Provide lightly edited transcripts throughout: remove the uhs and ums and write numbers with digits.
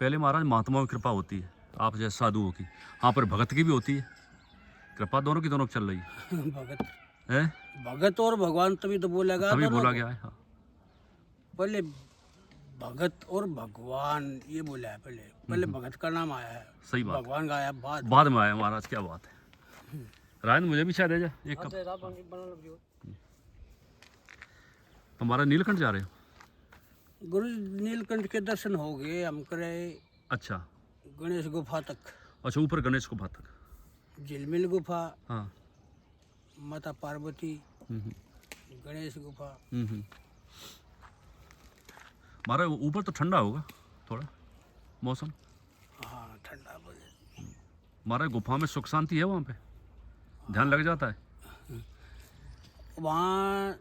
पहले महाराज महात्माओं की कृपा होती है, आप जैसे साधुओं की, यहाँ पर भगत की भी होती है कृपा, दोनों की दोनों चल रही भगत है। भगत और भगवान तभी तो बोलेगा तभी दोनों बोला को। गया है। हाँ पहले भगत और भगवान ये बोला है, पहले भगत का नाम आया है, सही बात, भगवान का आया बाद में आया महाराज। क्या बात है। रायन मुझे भी शायद दे जा एक कप। तुम्हारा नीलकंठ जा रहे हो। गुरु नीलकंठ के दर्शन हो गए हम करे। अच्छा गणेश गुफा तक, अच्छा, ऊपर गणेश गुफा तक। झिलमिल गुफा, हाँ माता पार्वती, गणेश गुफा। महाराज ऊपर तो ठंडा होगा थोड़ा मौसम। हाँ ठंडा बोले। महाराज गुफा में सुख शांति है, वहाँ पे ध्यान लग जाता है। वहाँ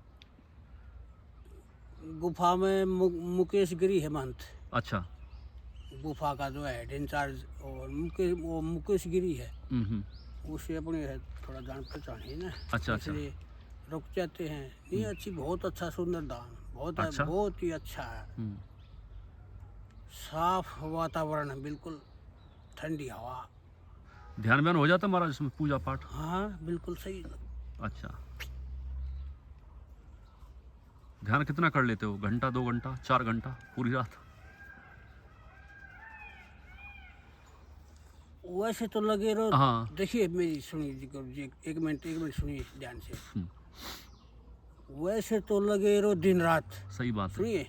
गुफा में मुकेश गिरी है महंत। अच्छा। गुफा का जो हेड इंचार्ज और मुकेश गिरी है, उससे अपनी है थोड़ा जान पहचान है ना। अच्छा इसलिए रुक जाते हैं। ये अच्छी, बहुत अच्छा सुंदर धाम, बहुत अच्छा? बहुत ही अच्छा है। साफ वातावरण है, बिल्कुल ठंडी हवा। ध्यान व्यान हो जाता है महाराज इसमें, पूजा पाठ। हाँ बिल्कुल सही। अच्छा, ध्यान कितना कर लेते हो, घंटा 2 घंटा 4 घंटा पूरी रात। वैसे तो लगे रहो। हाँ देखिए मेरी सुनिए जी, एक मिनट सुनिए ध्यान से। वैसे तो लगे रहो दिन रात। सही बात है। सुनिए,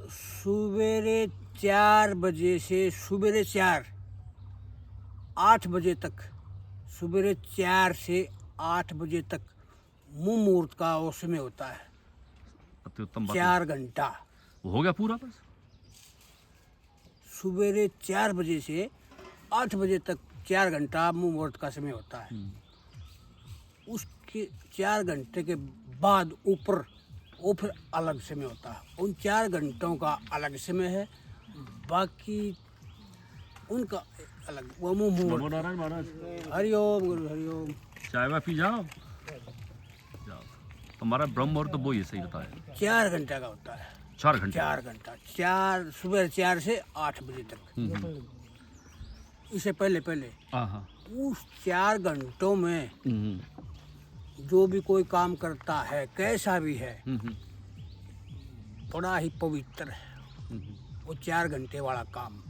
सवेरे 4 बजे से सवेरे 8 बजे तक, सवेरे 4 से 8 बजे तक मुंह मुहूर्त का वो समय होता है। अति उत्तम बात 4 घंटा हो गया पूरा बस। सवेरे 4 बजे से 8 बजे तक 4 घंटा मुंह मुहूर्त का समय होता है। उसके 4 घंटे के बाद ऊपर वो फिर अलग समय होता है। उन 4 घंटों का अलग समय है, बाकी उनका अलग वो मुंह मुहूर्त। नारायण महाराज, हरिओम गुरु हरिओम। चाय वा पी जाओ। तुम्हारा ब्रह्म मुहूर्त तो वो ही सही बताया, 4 घंटे का होता है। 4 घंटे। 4 घंटा, 4 सुबह 4 से 8 बजे तक। इससे पहले हाँ उस 4 घंटों में जो भी कोई काम करता है, कैसा भी है, बड़ा ही पवित्र है वो 4 घंटे वाला काम।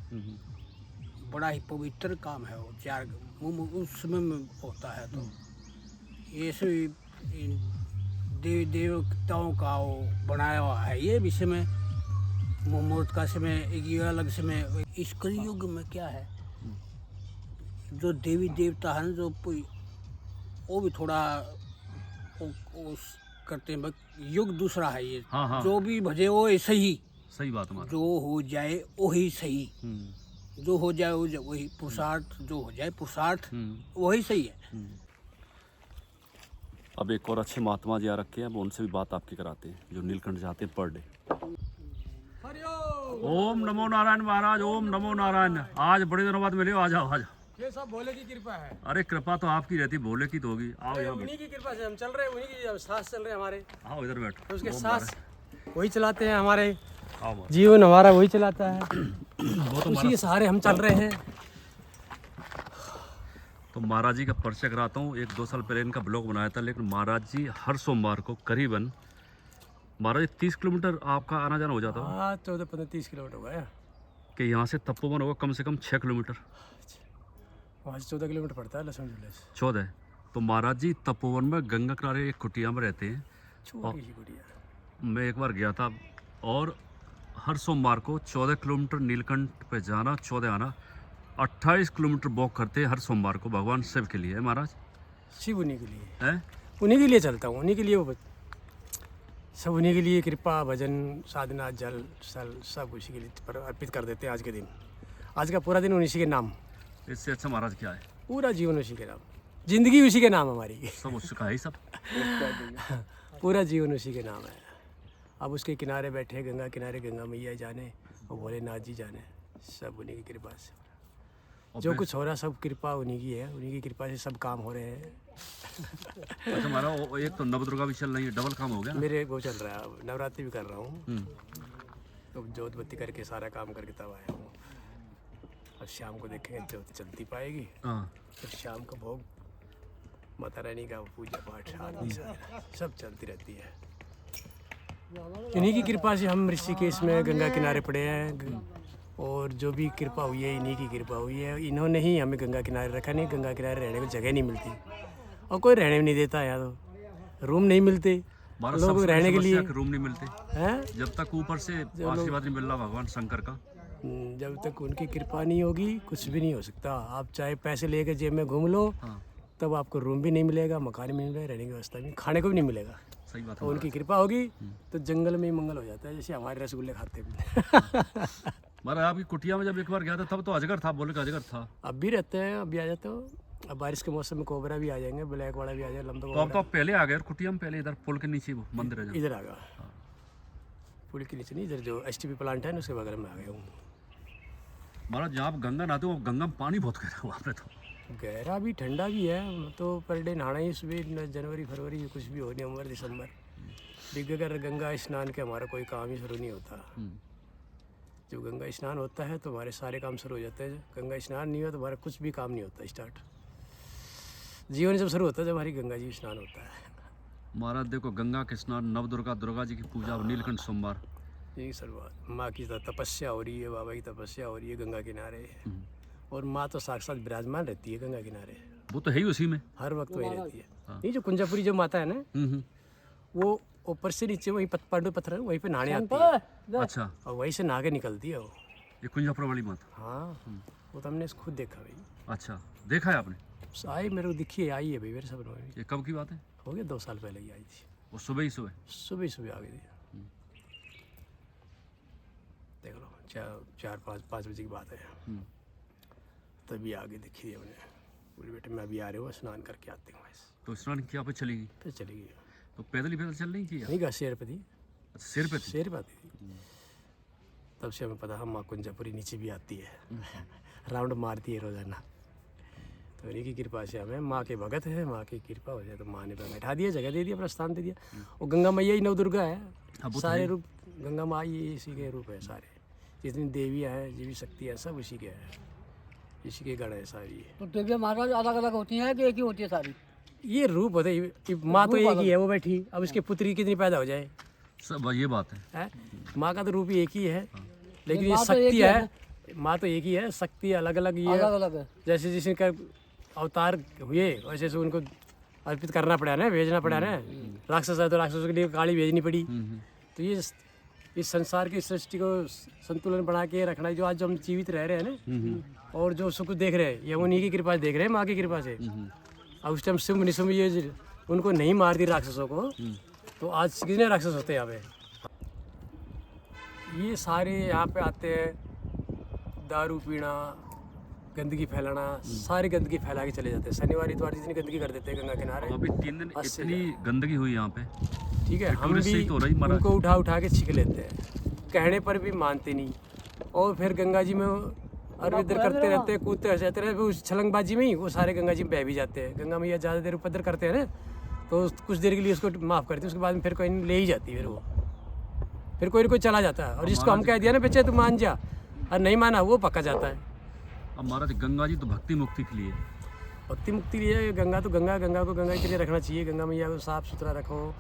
बड़ा ही पवित्र काम है वो। 4 उस समय में होता है। तो ये सभी देवी देवताओं का वो बनाया हुआ है ये भी समय, मुहूर्त का समय, एक ये अलग समय। इस कलयुग में क्या है, जो देवी देवता है ना, जो वो भी थोड़ा वो करते हैं। युग दूसरा है ये। हाँ। जो भी भजे वो ऐसे ही। सही बात है महाराज। जो हो जाए वही सही, जो हो जाए वही पुरुषार्थ, जो हो जाए पुरुषार्थ वही सही है। अब एक और अच्छे महात्मा जी आ रखे हैं, अब उनसे भी बात आपकी कराते हैं, जो नीलकंठ जाते हैं पर डे। ओम नमो नारायण महाराज, ओम नमो नारायण। आज बड़े दिनों बाद मिले हो, आ जाओ। ये सब भोले की कृपा है। अरे कृपा तो आपकी रहती, भोले की तो होगी। आओ यहाँ उन्हीं की कृपा से हम चल रहे हैं, उन्हीं की सांस चल रहे हैं हमारे। आओ इधर बैठो। तो उसके सांस वही चलाते हैं हमारे, आओ जीवन हमारा वही चलाता है। वो तो उसी के सहारे हम चल रहे हैं। तो महाराज जी का परिचय कराता हूँ। 1-2 साल पहले इनका ब्लॉग बनाया था, लेकिन महाराज जी हर सोमवार को करीबन महाराज 30 किलोमीटर आपका आना जाना हो जाता है। हाँ 14-15-30 किलोमीटर होगा यार। कि यहाँ से तपोवन होगा कम से कम 6 किलोमीटर। वहाँ से 14 किलोमीटर पड़ता है लहसुन झूले से। 14। तो महाराज जी तपोवन में गंगा किनारे एक कुटिया में रहते हैं। छोटी सी कुटिया। मैं एक बार गया था, और हर सोमवार को 14 किलोमीटर नीलकंठ पे जाना, 14 आना, 28 किलोमीटर वॉक करते हैं हर सोमवार को, भगवान शिव के लिए है महाराज। शिव उन्हीं के लिए है, उन्हीं के लिए चलता हूँ, उन्हीं के लिए वो सब, उन्हीं के लिए कृपा, भजन, साधना, जल सब उसी के लिए पर अर्पित कर देते हैं। आज के दिन, आज का पूरा दिन उसी के नाम। इससे अच्छा महाराज क्या है, पूरा जीवन उसी के नाम, जिंदगी उसी के नाम हमारी। सब उसका है ही सब। पूरा जीवन उसी के नाम है। अब उसके किनारे बैठे, गंगा किनारे, गंगा मैया जाने और भोलेनाथ जी जाने, सब उन्हीं की कृपा से। जो कुछ हो रहा सब कृपा उन्हीं की है, उन्हीं की कृपा से सब काम हो रहे हैं। अच्छा महाराज, एक तो नवदुर्गा भी चल रही है, डबल काम हो गया। मेरे वो चल रहा है, नवरात्रि भी कर रहा हूँ। तो जोत बत्ती करके सारा काम करके तब आया हूँ। अब शाम को देखेंगे जोत चलती पाएगी, हाँ तो शाम को भोग माता रानी का पूजा पाठ आरती सब चलती रहती है। इन्हीं की कृपा से हम ऋषिकेश में गंगा किनारे पड़े हैं, और जो भी कृपा हुई है इन्हीं की कृपा हुई है। इन्होंने ही हमें गंगा किनारे रखा, नहीं गंगा किनारे रहने को जगह नहीं मिलती और कोई रहने भी नहीं देता। यहाँ तो रूम नहीं मिलते हमारा लोग सबसे रहने के समस्या लिए है कि रूम नहीं मिलते हैं। जब तक ऊपर से आशीर्वाद नहीं मिल रहा भगवान शंकर का। जब तक उनकी कृपा नहीं होगी कुछ भी नहीं हो सकता। आप चाहे पैसे लेके जेब में घूम लो, हाँ तब आपको रूम भी नहीं मिलेगा, मकान भी नहीं मिलेगा, रहने की व्यवस्था भी, खाने को भी नहीं मिलेगा। सही बात और है। उनकी कृपा होगी तो जंगल में ही मंगल हो जाता है, जैसे हमारे रसगुल्ले खाते हैं। हमारा आपकी कुटिया में जब एक बार गया था तब तो अजगर था, बोले कि अजगर था। अब भी रहते हैं, अब भी आ जाते हो। अब बारिश के मौसम में कोबरा भी आ जाएंगे, ब्लैक वाला भी आ जाएगा, लंबा तो अब तो आप पहले आ गए और कुटिया में पहले इधर पुल के नीचे वो मंदिर है जहाँ। इधर आ गया। पुल के नीचे नहीं, इधर जो STP प्लांट है ना उसके बगल में आ गया हूँ। महाराज जहाँ आप गंगा नहाते हो गंगा में पानी बहुत गहरा है वहाँ पे तो। गहरा भी ठंडा भी है, तो पर डे नहाना ही सुबह जनवरी फरवरी कुछ भी हो, नवंबर दिसंबर बगैर गंगा स्नान के हमारा कोई काम ही शुरू नहीं होता। जब गंगा स्नान होता है तो हमारे सारे काम शुरू हो जाते हैं। गंगा स्नान नहीं हो तो हमारा कुछ भी काम नहीं होता स्टार्ट। जीवन जब शुरू होता है जब हमारी गंगा जी स्नान होता है। महाराज देखो गंगा के स्नान, नवदुर्गा, दुर्गा जी की पूजा और नीलकंठ सोमवार। यही शुरुआत, माँ की तपस्या हो रही है, बाबा की तपस्या हो रही है गंगा किनारे, और माँ तो साक्षात विराजमान रहती है गंगा किनारे, वो तो है ही उसी में। हर वक्त वही रहती है। हाँ। ये जो कुंजापुरी जो माता है ना, हम्म। वो ऊपर से नीचे वही पांडु पत्थर है, वहीं पे नहाने आती है अच्छा, और वहीं से नहा के निकलती है वो। ये कुंजापुर वाली माता। हाँ, वो तो हमने खुद देखा भाई। अच्छा, देखा है आपने? आई मेरे को दिखी है, आई है भाई मेरे सपनों में। ये कब की बात है? हो गया 2 साल पहले ही आई थी, वो सुबह ही सुबह। सुबह सुबह आ गई थी। देख लो 4-5 बजे की बात है, तभी आगे दिखी थी हमने। बोले बेटे मैं अभी आ रही हूँ, स्नान करके आती हूँ। तो स्नान किया पे चली गई? फिर चली गई। तो पैदल ही पैदल चल रही थी या? नहीं गा शेर पे थी, अच्छा, सिर पे थी। शेर पे आती थी। तब से हमें पता है माँ कुंजापुरी नीचे भी आती है, राउंड मारती है रोजाना। तो इन्हीं की कृपा से हमें, माँ के भगत है, माँ की कृपा हो जाए तो माँ ने बैठा दिया, जगह दे दिया, अपना स्थान दे दिया। और गंगा मैया ही नवदुर्गा है, हाँ, वो तो सारे है। रूप गंगा माँ ये इसी के रूप है सारे। जितनी देवियाँ हैं, जीवी शक्ति है, सब इसी के हैं, इसी के गण है सारी। तो देवियाँ महाराज अलग अलग होती हैं कि एक ही होती है सारी? ये रूप होते हैं, माँ तो एक ही है, वो बैठी। अब इसके पुत्री कितनी पैदा हो जाए, सब ये बात है। माँ का तो रूप ही एक ही है, लेकिन ये माँ तो एक शक्ति ही है। माँ तो एक ही है, शक्ति अलग अलग ये अलग अलग है। जैसे जिसके का अवतार हुए वैसे से उनको अर्पित करना पड़ा ना, भेजना पड़ा ना। राक्षस है तो राक्षसों के लिए काली भेजनी पड़ी। तो ये इस संसार की सृष्टि को संतुलन बना के रखना, जो आज जो हम जीवित रह रहे हैं ना, और जो सुख देख रहे हैं, ये उन्हीं की कृपा से देख रहे हैं, माँ की कृपा से। अब उस टाइम शुंभ निशुंभ ये उनको नहीं मार दी राक्षसों को, तो आज कितने राक्षस होते हैं यहाँ पे। ये सारे यहाँ पे आते हैं, दारू पीना, गंदगी फैलाना, सारी गंदगी फैला के चले जाते हैं। शनिवार इतवार जितनी गंदगी कर देते हैं गंगा किनारे, अभी 3 दिन अस्सी इतनी गंदगी हुई यहाँ पे। ठीक है। हम टूरिस्ट से भी ही तो हो रही महाराज। उनको उठा उठा के छिक लेते हैं, कहने पर भी मानते नहीं, और फिर गंगा जी में अर इधर करते रहते हैं, कूदते रहते हैं, फिर उस छलंगबाजी में ही वो सारे गंगा जी में बह भी जाते हैं। गंगा मैया ज़्यादा देर उपद्र करते हैं ना, तो कुछ देर के लिए उसको माफ़ करते हैं, उसके बाद में फिर कोई ले ही जाती है, फिर वो फिर कोई ना कोई चला जाता है। और जिसको हम कह दिया ना बच्चे तू मान जा, और नहीं माना वो पक्का जाता है। अब महाराज गंगा जी तो भक्ति मुक्ति के लिए। भक्ति मुक्ति लिए गंगा तो गंगा को गंगा के लिए रखना चाहिए। गंगा मैया को साफ सुथरा रखो,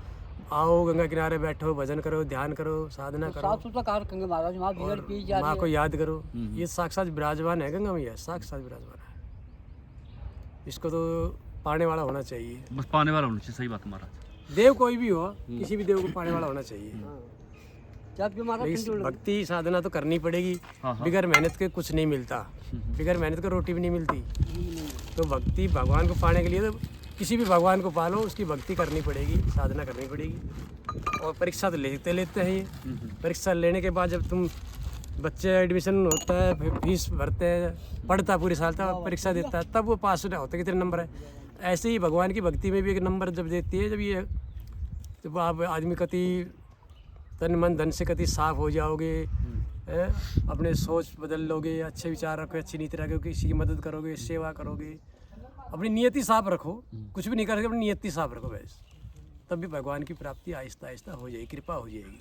आओ गंगा किनारे बैठो, भजन करो, ध्यान करो, साधना करो, साफ सुथरा कहा रखेंगे महाराज, वहाँ भीड़ की जा माँ रही को है। याद करो। ये साक्षात विराजमान है गंगा मैया, साक्षात विराजमान है। इसको तो पाने वाला होना चाहिए। बस पाने वाला होना चाहिए। सही बात महाराज। देव कोई भी हो, किसी भी देव को पाने वाला होना चाहिए। जब महाराज लेकिन भक्ति साधना तो करनी पड़ेगी। हाँ, हाँ। बिगर मेहनत के कुछ नहीं मिलता, बिगर मेहनत के रोटी भी नहीं मिलती। तो भक्ति भगवान को पाने के लिए तो किसी भी भगवान को पालो, उसकी भक्ति करनी पड़ेगी, साधना करनी पड़ेगी। और परीक्षा तो लेते हैं ये। परीक्षा लेने के बाद जब तुम बच्चे एडमिशन होता है, फिर फीस भरते हैं, पढ़ता पूरे साल तक, परीक्षा देता है, तब वो पास होता है, कितने नंबर है। ऐसे ही भगवान की भक्ति में भी एक नंबर जब देती है, जब आप आदमी कति तन मन धन से कति साफ हो जाओगे, अपने सोच बदल लोगे, अच्छे विचार रखोगे, अच्छी नीति रखोगे, किसी की मदद करोगे, सेवा करोगे, अपनी नियति साफ रखो। कुछ भी नहीं करोगे, अपनी नियति साफ रखो बस, तब भी भगवान की प्राप्ति आहिस्ता आहिस्ता हो जाएगी, कृपा हो जाएगी।